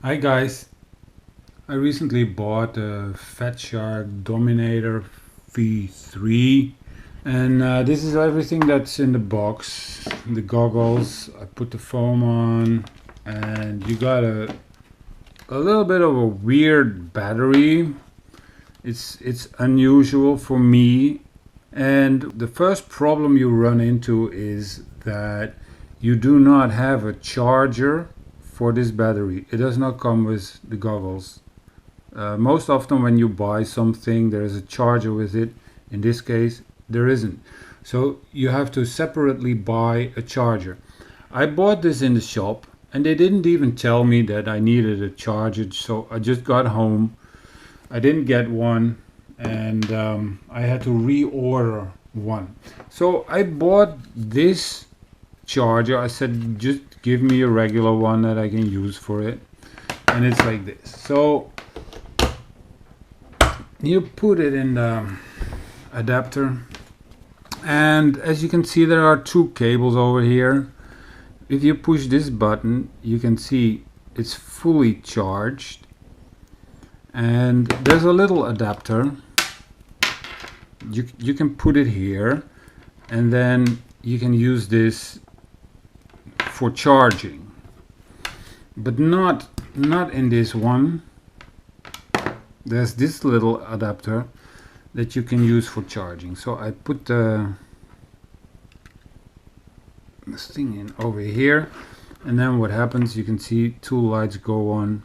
Hi guys, I recently bought a Fatshark Dominator V3 and this is everything that's in the box. The goggles, I put the foam on, and you got a little bit of a weird battery. It's unusual for me, and the first problem you run into is that you do not have a charger for this battery. It does not come with the goggles. Most often when you buy something there is a charger with it. In this case there isn't, so you have to separately buy a charger. I bought this in the shop and they didn't even tell me that I needed a charger, so I just got home. I didn't get one, and I had to reorder one. So I bought this charger. I said just give me a regular one that I can use for it, and it's like this. So you put it in the adapter, and as you can see there are two cables over here. If you push this button you can see it's fully charged, and there's a little adapter. You can put it here, and then you can use this for charging, but not in this one. There's this little adapter that you can use for charging. So I put this thing in over here, and then what happens, you can see two lights go on.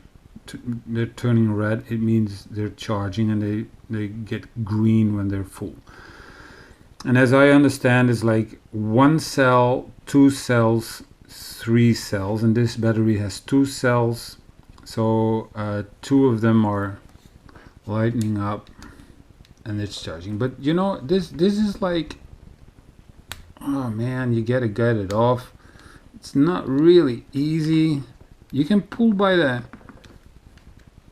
They're turning red. It means they're charging, and they get green when they're full. And as I understand, it's like one cell, two cells, three cells, and this battery has two cells, so two of them are lighting up and it's charging. But you know, this is like, oh man, you gotta get it off. It's not really easy. You can pull by the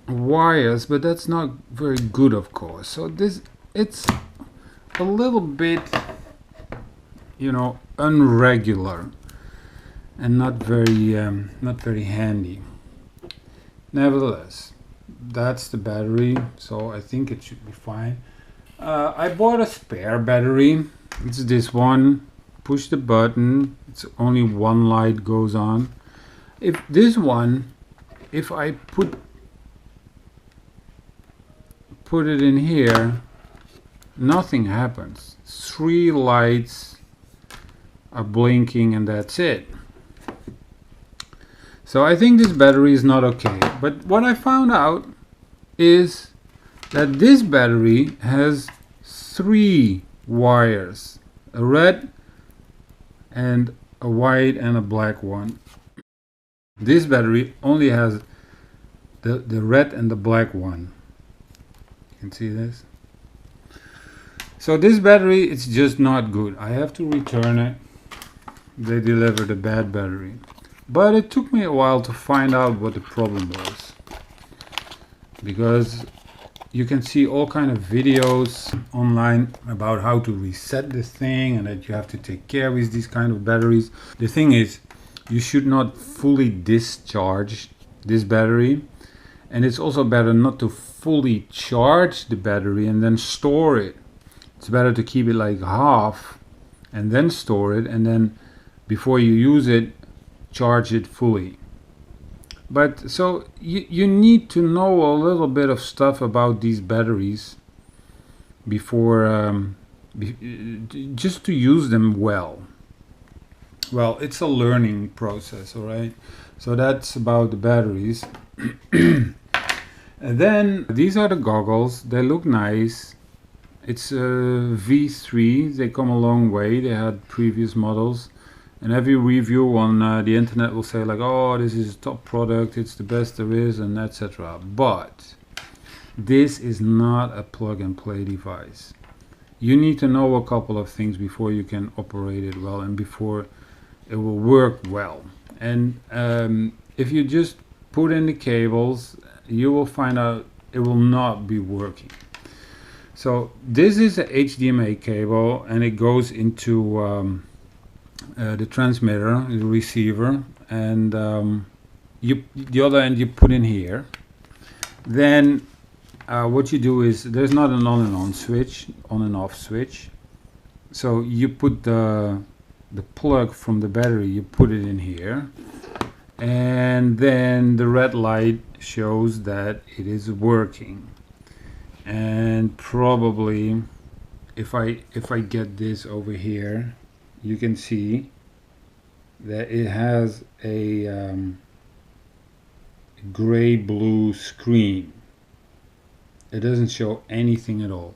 wires, but that's not very good, of course. So it's a little bit, you know, unregular and not very handy. Nevertheless, that's the battery, so I think it should be fine. I bought a spare battery. It's this one. Push the button, it's only one light goes on. If this one, if I put it in here, nothing happens. Three lights are blinking and that's it. So I think this battery is not okay. But what I found out is that this battery has three wires, a red and a white and a black one. This battery only has the red and the black one. You can see this. So this battery, it's just not good. I have to return it. They delivered a bad battery. But it took me a while to find out what the problem was, because you can see all kind of videos online about how to reset this thing, and that you have to take care with these kind of batteries. The thing is, you should not fully discharge this battery, and it's also better not to fully charge the battery and then store it. It's better to keep it like half and then store it, and then before you use it, charge it fully. But so you need to know a little bit of stuff about these batteries before just to use them well. Well, it's a learning process, all right? So that's about the batteries. And then these are the goggles. They look nice. It's a V3. They come a long way. They had previous models. And every review on the internet will say like, oh, this is a top product, it's the best there is, and etc. But this is not a plug and play device. You need to know a couple of things before you can operate it well and before it will work well. And if you just put in the cables, you will find out it will not be working. So this is a HDMI cable, and it goes into the transmitter, the receiver, and the other end you put in here. Then what you do is, there's not an on and off switch. So you put the plug from the battery, you put it in here, and then the red light shows that it is working. And probably if I get this over here, you can see that it has a gray blue screen. It doesn't show anything at all.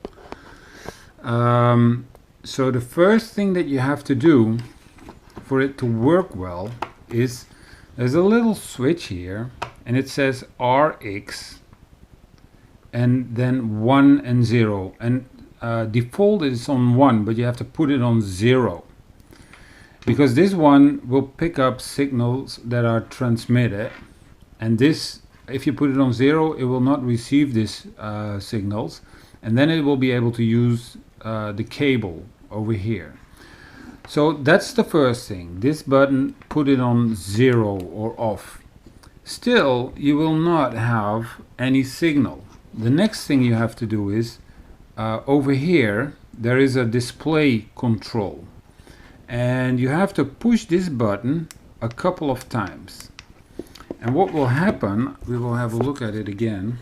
So the first thing that you have to do for it to work well is, there's a little switch here and it says RX and then 1 and 0, and default is on 1, but you have to put it on 0, because this one will pick up signals that are transmitted, and this, if you put it on 0, it will not receive these signals, and then it will be able to use the cable over here. So that's the first thing. This button, put it on 0 or off. Still, you will not have any signal. The next thing you have to do is, over here there is a display control, and you have to push this button a couple of times. And what will happen, we will have a look at it again.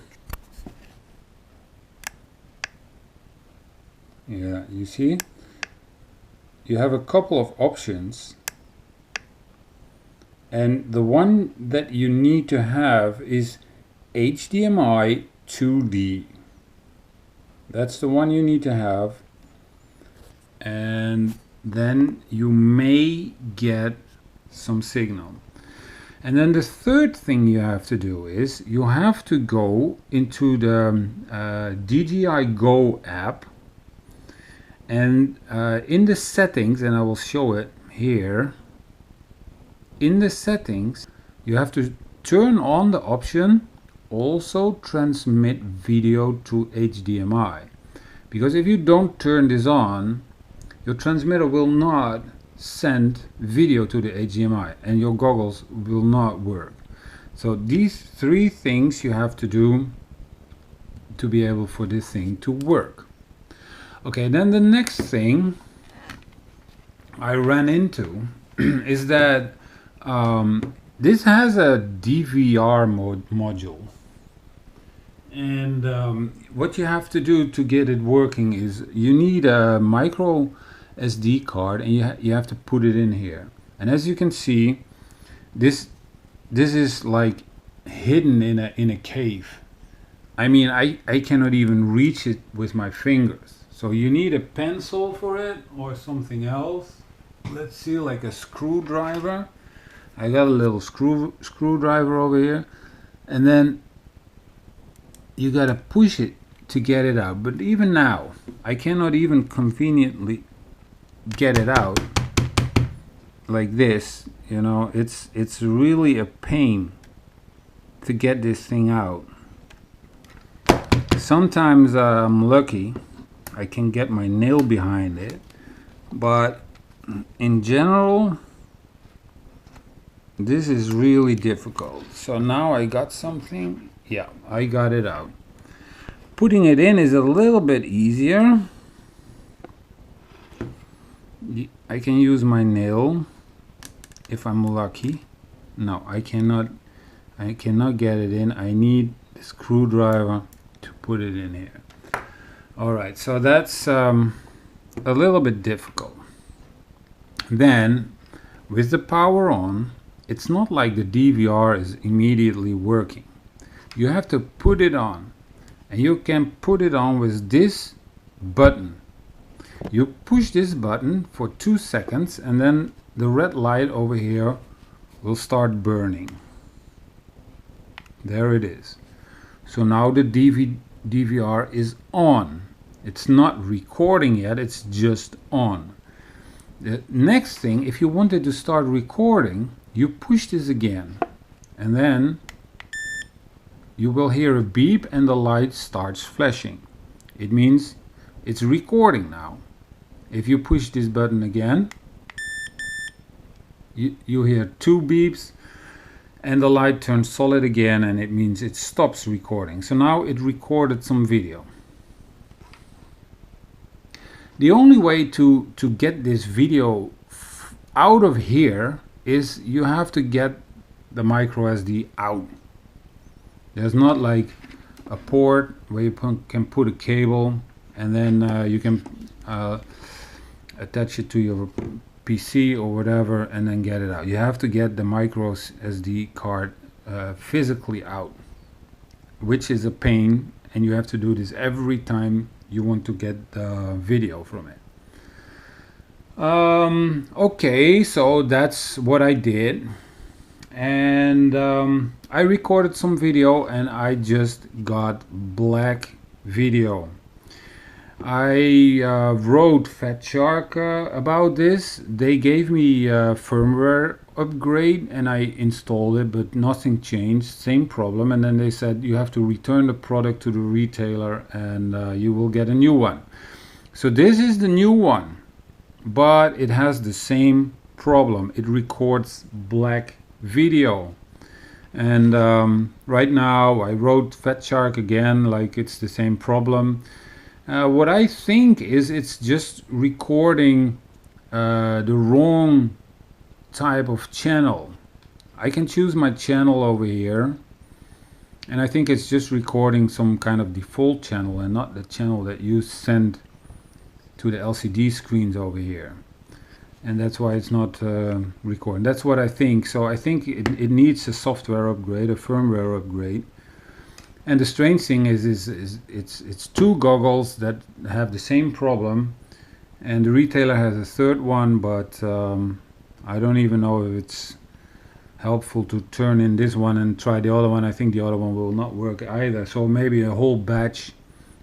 Yeah, you see? You have a couple of options, and the one that you need to have is HDMI 2D. That's the one you need to have, and then you may get some signal. And then the third thing you have to do is, you have to go into the DJI GO app, and in the settings, and I will show it here, in the settings you have to turn on the option also transmit video to HDMI, because if you don't turn this on, your transmitter will not send video to the HDMI and your goggles will not work. So these three things you have to do to be able for this thing to work. Okay, then the next thing I ran into is that this has a DVR module, and what you have to do to get it working is, you need a micro SD card, and you have to put it in here. And as you can see, this is like hidden in a cave. I mean, I cannot even reach it with my fingers. So you need a pencil for it or something else. Let's see, like a screwdriver. I got a little screwdriver over here, and then you gotta push it to get it out. But even now, I cannot even conveniently get it out like this. You know, it's really a pain to get this thing out. Sometimes I'm lucky, I can get my nail behind it, but in general this is really difficult. So now I got something. Yeah, I got it out. Putting it in is a little bit easier. I can use my nail if I'm lucky. No, I cannot get it in. I need the screwdriver to put it in here. Alright, so that's a little bit difficult. Then with the power on, it's not like the DVR is immediately working. You have to put it on, and you can put it on with this button. You push this button for 2 seconds, and then the red light over here will start burning. There it is. So now the DVR is on. It's not recording yet, it's just on. The next thing, if you wanted to start recording, you push this again, and then you will hear a beep and the light starts flashing. It means it's recording now. If you push this button again, you hear 2 beeps, and the light turns solid again, and it means it stops recording. So now it recorded some video. The only way to get this video out of here is you have to get the micro SD out. There's not like a port where you can put a cable and then you can attach it to your PC or whatever and then get it out. You have to get the micro SD card physically out, which is a pain, and you have to do this every time you want to get the video from it. Okay, so that's what I did, and I recorded some video and I just got black video. I wrote Fatshark about this. They gave me a firmware upgrade and I installed it, but nothing changed, same problem. And then they said you have to return the product to the retailer and you will get a new one. So this is the new one, but it has the same problem. It records black video. And right now I wrote Fatshark again, like it's the same problem. What I think is it's just recording the wrong type of channel. I can choose my channel over here, and I think it's just recording some kind of default channel and not the channel that you send to the LCD screens over here. And that's why it's not recording. That's what I think. So I think it needs a software upgrade, a firmware upgrade. And the strange thing is it's two goggles that have the same problem, and the retailer has a third one, but I don't even know if it's helpful to turn in this one and try the other one. I think the other one will not work either. So maybe a whole batch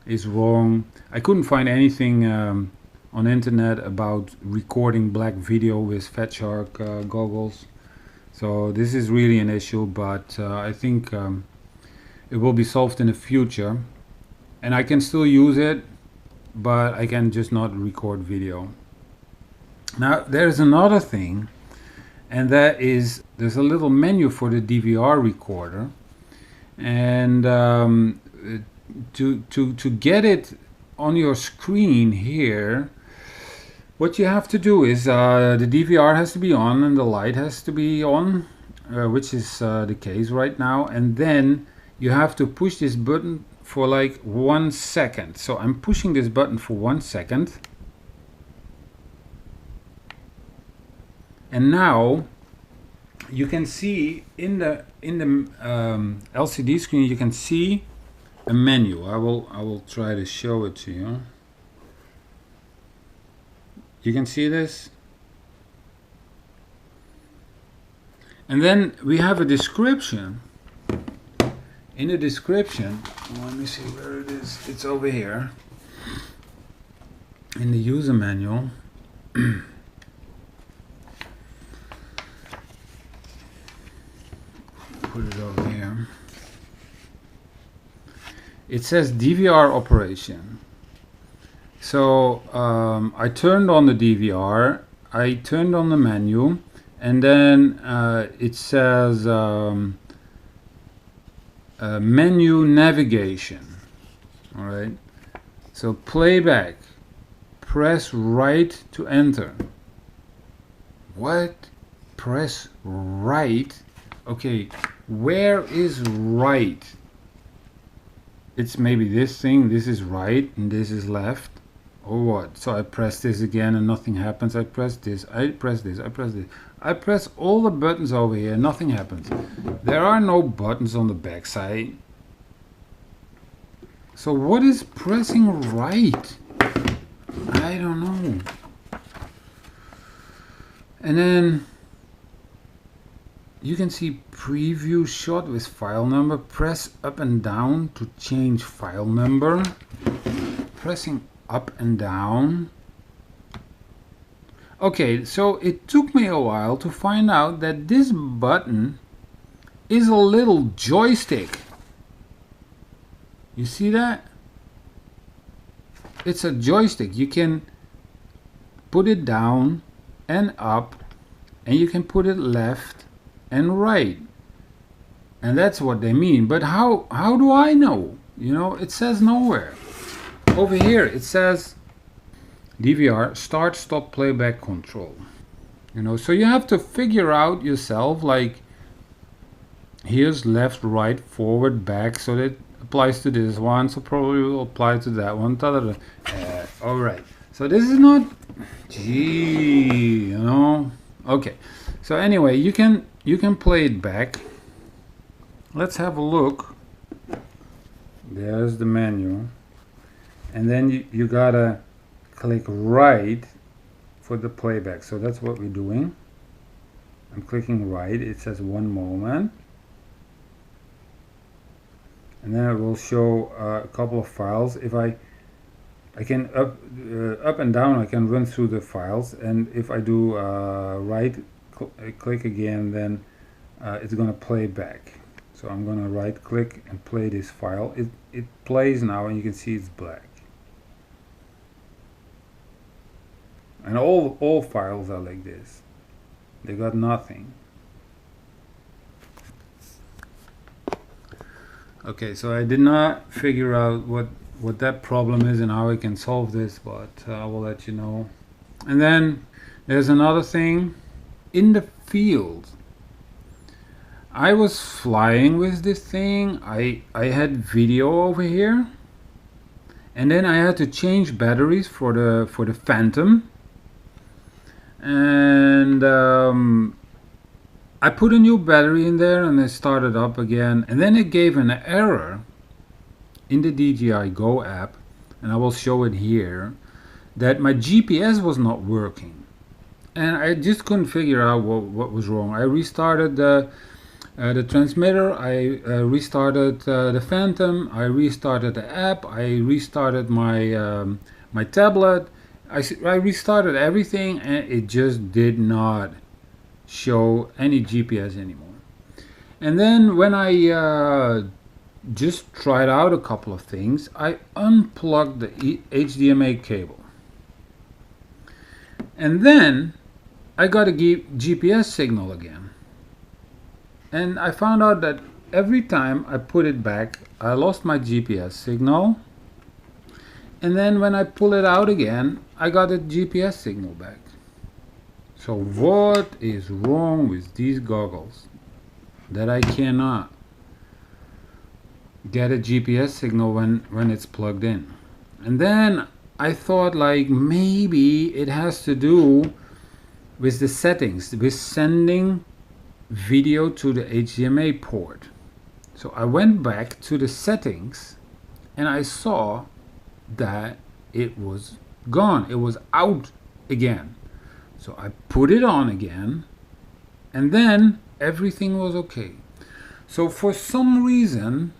is wrong. I couldn't find anything on internet about recording black video with Fatshark goggles. So this is really an issue, but I think it will be solved in the future, and I can still use it, but I can just not record video. Now there's another thing, and that is there's a little menu for the DVR recorder, and to get it on your screen here, what you have to do is the DVR has to be on and the light has to be on, which is the case right now, and then you have to push this button for like 1 second. So I'm pushing this button for 1 second, and now you can see in the LCD screen you can see a menu. I will try to show it to you. You can see this, and then we have a description. In the description, let me see where it is. It's over here in the user manual. Put it over here. It says DVR operation. So I turned on the DVR, I turned on the menu, and then it says menu navigation. Alright, so playback, press right to enter. What? Press right? Okay, where is right? It's maybe this thing, this is right and this is left, or what? So I press this again and nothing happens. I press this, I press this, I press this. I press all the buttons over here, nothing happens. There are no buttons on the back side. So what is pressing right? I don't know. And then you can see preview shot with file number. Press up and down to change file number. Pressing up and down. Okay, so it took me a while to find out that this button is a little joystick. You see that? It's a joystick. You can put it down and up, and you can put it left and right. And that's what they mean. But how do I know? You know, it says nowhere. Over here it says DVR start stop playback control. You know, so you have to figure out yourself, like here's left, right, forward, back, so that applies to this one, so probably will apply to that one. All right, so this is not you know. Okay, so anyway, you can play it back. Let's have a look. There's the menu, and then you gotta click right for the playback. So that's what we're doing. I'm clicking right. It says one moment, and then it will show a couple of files. If I can up and down, I can run through the files, and if I do right click again, then it's gonna play back. So I'm gonna right click and play this file. It plays now, and you can see it's black. And all files are like this. They got nothing. Okay, so I did not figure out what that problem is and how I can solve this, but I will let you know. And then there's another thing. In the field, I was flying with this thing. I had video over here, and then I had to change batteries for the Phantom. And I put a new battery in there, and I started up again, and then it gave an error in the DJI GO app, and I will show it here, that my GPS was not working, and I just couldn't figure out what was wrong. I restarted the transmitter, I restarted the Phantom, I restarted the app, I restarted my my tablet. I restarted everything, and it just did not show any GPS anymore. And then when I just tried out a couple of things, I unplugged the HDMI cable, and then I got a GPS signal again, and I found out that every time I put it back, I lost my GPS signal. And then when I pull it out again, I got a GPS signal back. So what is wrong with these goggles that I cannot get a GPS signal when it's plugged in? And then I thought, like, maybe it has to do with the settings, with sending video to the HDMI port. So I went back to the settings, and I saw that it was gone. It was out again. So I put it on again, and then everything was okay. So for some reason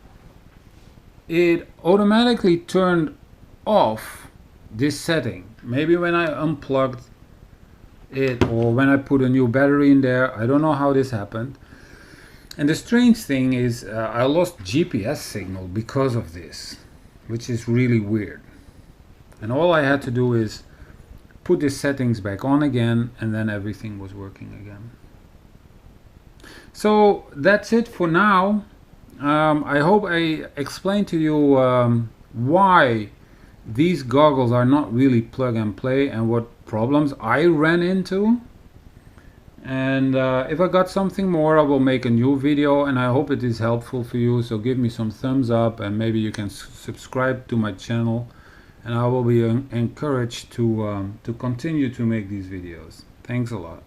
it automatically turned off this setting. Maybe when I unplugged it, or when I put a new battery in there. I don't know how this happened. And the strange thing is I lost GPS signal because of this, which is really weird. And all I had to do is put the settings back on again, and then everything was working again. So that's it for now. I hope I explained to you why these goggles are not really plug and play, and what problems I ran into. And if I got something more, I will make a new video, and I hope it is helpful for you. So give me some thumbs up, and maybe you can subscribe to my channel, and I will be encouraged to continue to make these videos. Thanks a lot.